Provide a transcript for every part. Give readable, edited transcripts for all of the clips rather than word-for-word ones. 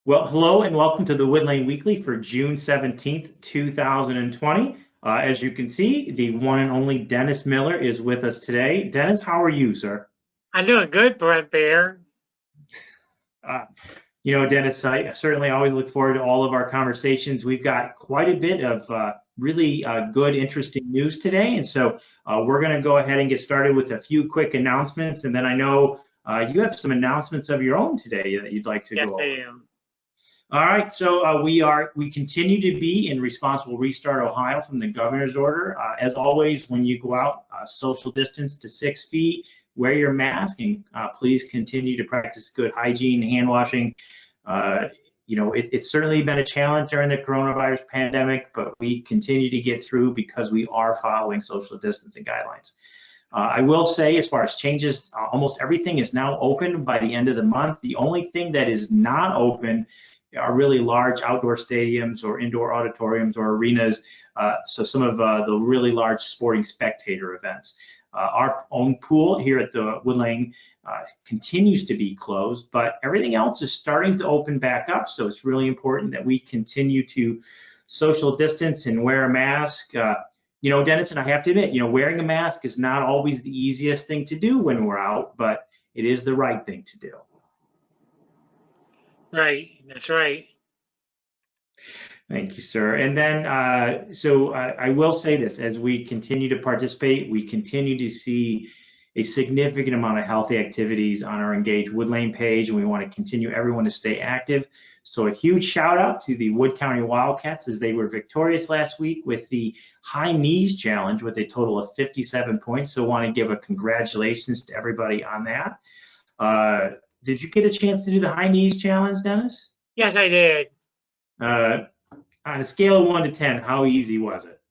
Well, hello and welcome to the Wood Lane Weekly for June 17th, 2020. As you can see, the one and only Dennis Miller is with us today. Dennis, how are you, sir? I'm doing good, Brent Bear. Uh, Dennis, I certainly always look forward to all of our conversations. We've got quite a bit of really good, interesting news today. And so we're going to go ahead and get started with a few quick announcements. And then I know you have some announcements of your own today that you'd like to Yes, go over. I am. All right, so we continue to be in Responsible Restart Ohio from the governor's order. As always, when you go out, social distance to 6 feet, wear your mask, and please continue to practice good hygiene, hand washing. Uh, it's certainly been a challenge during the coronavirus pandemic, but we continue to get through because we are following social distancing guidelines. I will say, as far as changes, almost everything is now open by the end of the month. The only thing that is not open are really large outdoor stadiums or indoor auditoriums or arenas. So some of the really large sporting spectator events. Our own pool here at the Wood Lane continues to be closed, but everything else is starting to open back up. So it's really important that we continue to social distance and wear a mask. Dennis, and I have to admit, wearing a mask is not always the easiest thing to do when we're out, but it is the right thing to do. Right, that's right. Thank you, sir. And then, I will say this, as we continue to participate, we continue to see a significant amount of healthy activities on our Engage Wood Lane page, and we want to continue everyone to stay active. So a huge shout out to the Wood County Wildcats as they were victorious last week with the High Knees Challenge with a total of 57 points. So want to give a congratulations to everybody on that. Did you get a chance to do the High Knees Challenge, Dennis? Yes, I did. On a scale of 1 to 10, how easy was it?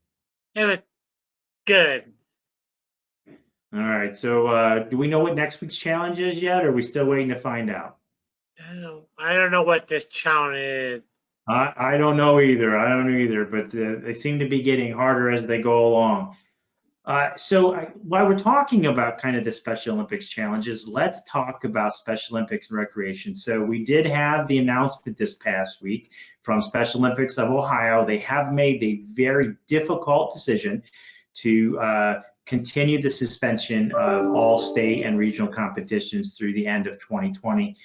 It was good. All right, so do we know what next week's challenge is yet, or are we still waiting to find out? I don't know what this challenge is. I don't know either. I don't know either, but they seem to be getting harder as they go along. While we're talking about kind of the Special Olympics challenges, let's talk about Special Olympics and recreation. So we did have the announcement this past week from Special Olympics of Ohio. They have made a very difficult decision to continue the suspension of all state and regional competitions through the end of 2020.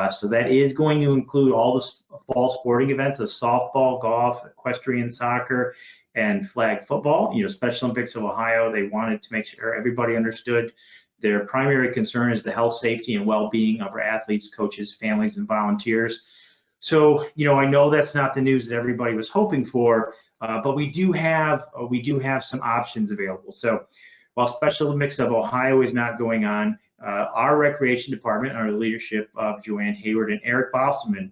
So that is going to include all the fall sporting events of softball, golf, equestrian soccer, and flag football. Special Olympics of Ohio, they wanted to make sure everybody understood their primary concern is the health, safety, and well-being of our athletes, coaches, families, and volunteers. So, I know that's not the news that everybody was hoping for, but we do have some options available. So, while Special Olympics of Ohio is not going on, our recreation department, under the leadership of Joanne Hayward and Eric Bosselman,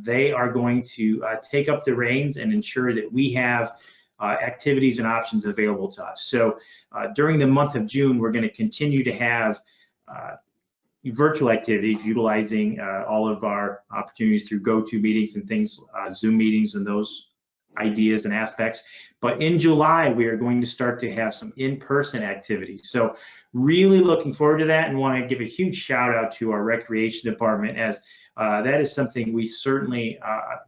they are going to take up the reins and ensure that we have activities and options available to us. So during the month of June, we're going to continue to have virtual activities utilizing all of our opportunities through GoToMeetings and things, Zoom meetings and those ideas and aspects. But in July, we are going to start to have some in-person activities. So really looking forward to that, and want to give a huge shout out to our recreation department, as that is something we certainly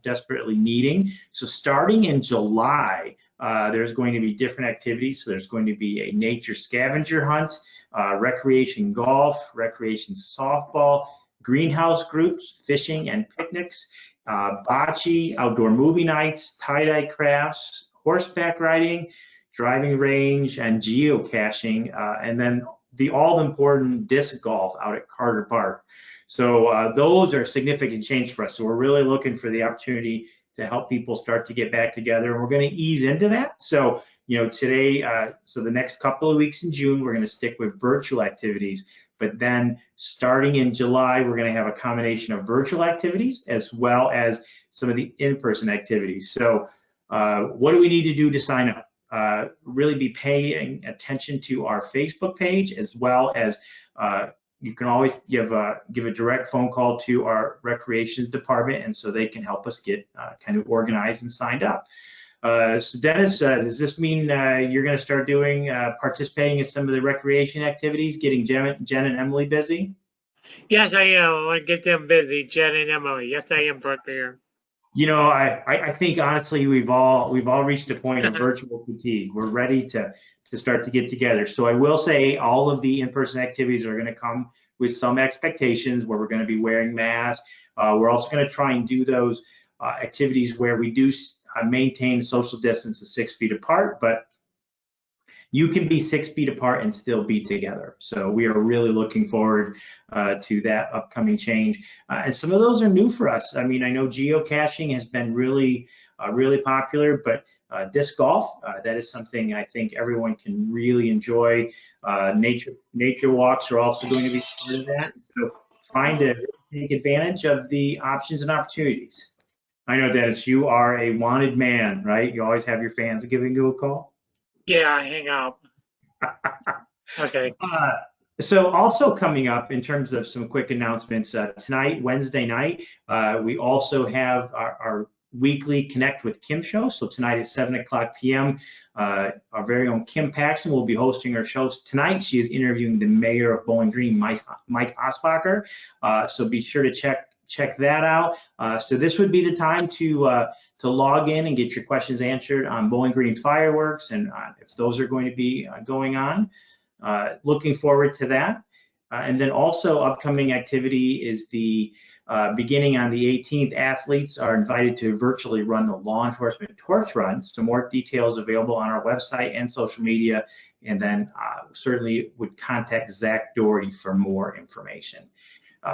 desperately needing. So starting in July, there's going to be different activities. So there's going to be a nature scavenger hunt, recreation golf, recreation softball, greenhouse groups, fishing and picnics, bocce, outdoor movie nights, tie-dye crafts, horseback riding, driving range, and geocaching, and then the all-important disc golf out at Carter Park. So those are significant change for us. So we're really looking for the opportunity to help people start to get back together, and we're going to ease into that. So today, so the next couple of weeks in June, we're going to stick with virtual activities. But then starting in July, we're going to have a combination of virtual activities as well as some of the in-person activities. So what do we need to do to sign up? Really be paying attention to our Facebook page, as well as you can always give a direct phone call to our recreations department, and so they can help us get kind of organized and signed up. So Dennis, does this mean you're going to start doing participating in some of the recreation activities, getting Jen and Emily busy? Yes, I am. I want to get them busy, Jen and Emily. Yes, I am prepared. I think honestly we've all reached a point of virtual fatigue. We're ready to start to get together. So I will say all of the in-person activities are going to come with some expectations where we're going to be wearing masks. We're also going to try and do those activities where we do maintain social distance of 6 feet apart, but you can be 6 feet apart and still be together. So we are really looking forward to that upcoming change. And some of those are new for us. I mean, I know geocaching has been really popular, but disc golf, that is something I think everyone can really enjoy. Nature walks are also going to be part of that. So trying to take advantage of the options and opportunities. I know, Dennis, you are a wanted man, right? You always have your fans giving you a call. Yeah, hang up. Okay. So also coming up in terms of some quick announcements, tonight, Wednesday night, we also have our weekly Connect with Kim show. So tonight at 7:00 p.m., our very own Kim Paxton will be hosting her shows tonight. She is interviewing the mayor of Bowling Green, Mike Osbacher. So be sure to check that out. So this would be the time to log in and get your questions answered on Bowling Green fireworks and if those are going to be going on. Looking forward to that. And then also upcoming activity is the beginning on the 18th, athletes are invited to virtually run the law enforcement torch run. Some more details available on our website and social media. And then certainly would contact Zach Doherty for more information.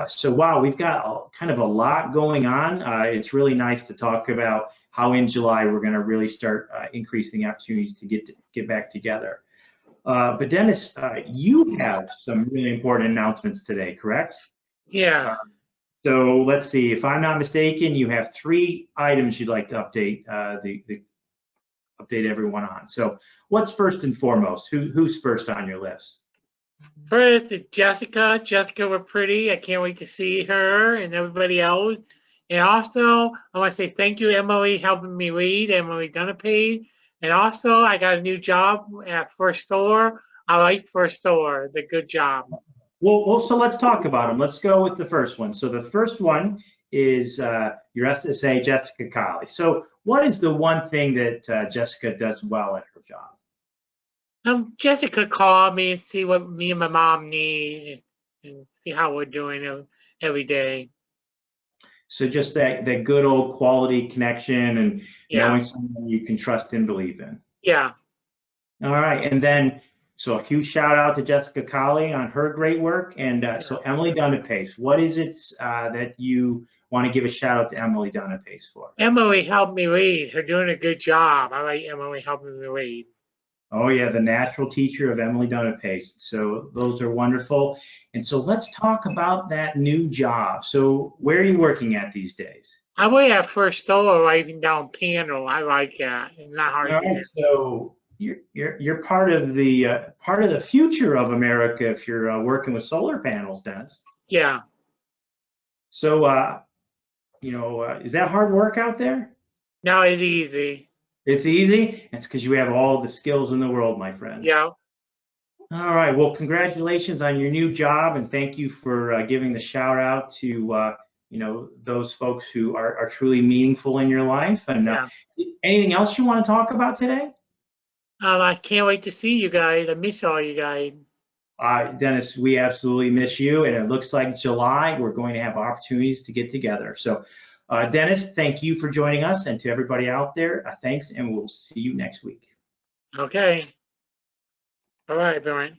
So wow, we've got kind of a lot going on. It's really nice to talk about how in July we're going to really start increasing opportunities to get back together. But Dennis, you have some really important announcements today, correct? Yeah. So let's see. If I'm not mistaken, you have 3 items you'd like to update update everyone on. So what's first and foremost? Who's first on your list? First, Jessica. Jessica was pretty. I can't wait to see her and everybody else. And also, I want to say thank you, Emily, helping me read, Emily Dunapade. And also, I got a new job at First Solar. I like First Solar. It's a good job. Well, so let's talk about them. Let's go with the first one. So the first one is your SSA, Jessica Colley. So what is the one thing that Jessica does well at her job? Jessica called me and see what me and my mom need and see how we're doing every day. So just that good old quality connection and Yeah. knowing someone you can trust and believe in. Yeah. All right, and then so a huge shout out to Jessica Colley on her great work, and so Emily Dunapace, what is it that you want to give a shout out to Emily Dunapace for? Emily helped me read. Her doing a good job. I like Emily helping me read. Oh yeah, the natural teacher of Emily Dunapace. So those are wonderful. And so let's talk about that new job. So where are you working at these days? I work at First Solar writing down panel. I like that. It's not hard All to right, do. so you're part of the future of America if you're working with solar panels, Dennis. Yeah. So is that hard work out there? No, it's easy. It's easy. It's because you have all the skills in the world, my friend. Yeah. All right. Well, congratulations on your new job, and thank you for giving the shout out to those folks who are truly meaningful in your life. And Yeah. anything else you want to talk about today? I can't wait to see you guys. I miss all you guys. Dennis, we absolutely miss you, and it looks like July we're going to have opportunities to get together. So, Dennis, thank you for joining us, and to everybody out there, thanks, and we'll see you next week. Okay. All right, Brian.